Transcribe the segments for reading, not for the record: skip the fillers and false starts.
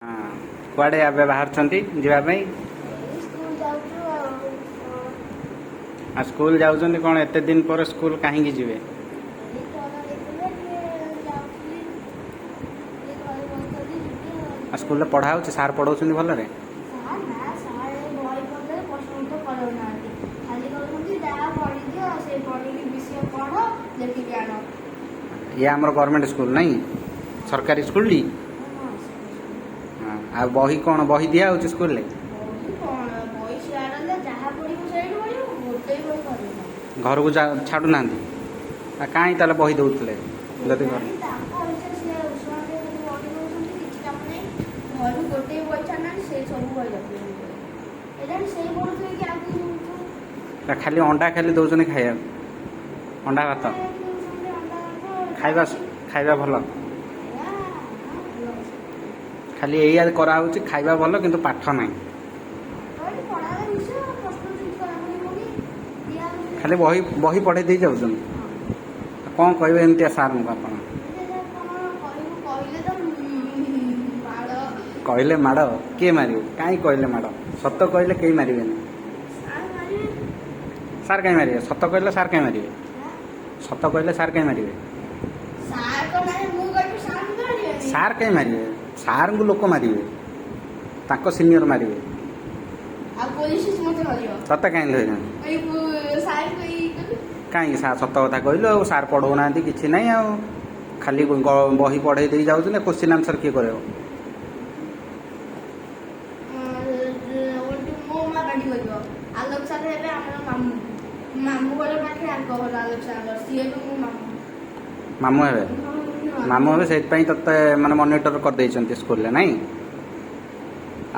हाँ कुआड़े आबे बाहर जावाई आ स्कूल जाउछन्ति कौन एते दिन पर स्कूल कहीं जीवे आ स्कूल पढ़ा हो सार पढ़ाउछन्ति भलरे ये आमर गवर्नमेंट स्कूल नहीं सरकारी स्कूल ली आ बही कौन बही दिया हो स्कूल ले घर को छाड़ू ना कहीं ताले बही दौले जदि खाली अंडा खाली दौरान खाया अंडा भात खाଇବା खाଇବା भल खाली एया करा होची खाଇବା भल किंतु पाठ नहीं खाली बही बही पढ़े दे जाउछन कौन कहबे एमतिया सार को आपण कहले माड़ किए मारियो कहीं कहले माड़ सत कहले कई मारिबे सार कहीं मारिबे सत कहले सार कहीं मारिबे सत कहले सार कहीं मारिबे सार कहीं मारिबे सार को लोक मारिबे ताको सीनियर मारिबे सत कहीं धर कहीं सार सत कथा कहलु सार पढ़ौना कि नहीं आ खाली बही पढ़े दे जाऊँ क्वेश्चन आंसर किए कर मामू हे मामू हे से माने मॉनिटर कर देइछन्ति स्कूल ले नहीं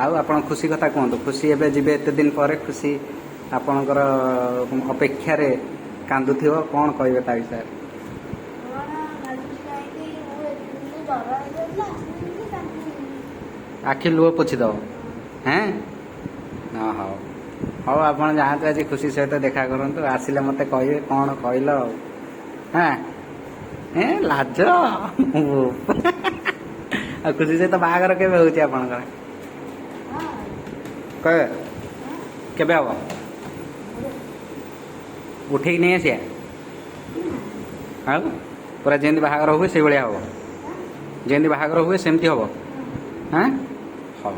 आउ आपण खुशी कथा कहतु खुशी एबे जिबे एते दिन पर खुशी आपणकर अपेक्षा रे कांदुथिबो कौन कहबे ता विषय आखि लुह पोछि दो हैं हाँ हाँ हाँ आप जातु आज खुशी सहित देखा करूँ आसिले मत कहे कौन कहल हाँ ए लाज खुशी सहित बाहागर केबे होची आपनकर कहे केबे हम उठे नहीं आसिया हाँ पूरा जमी बाहागर हुए से भाया हम जमी बाहागर हुए सेमती हम हाँ हाँ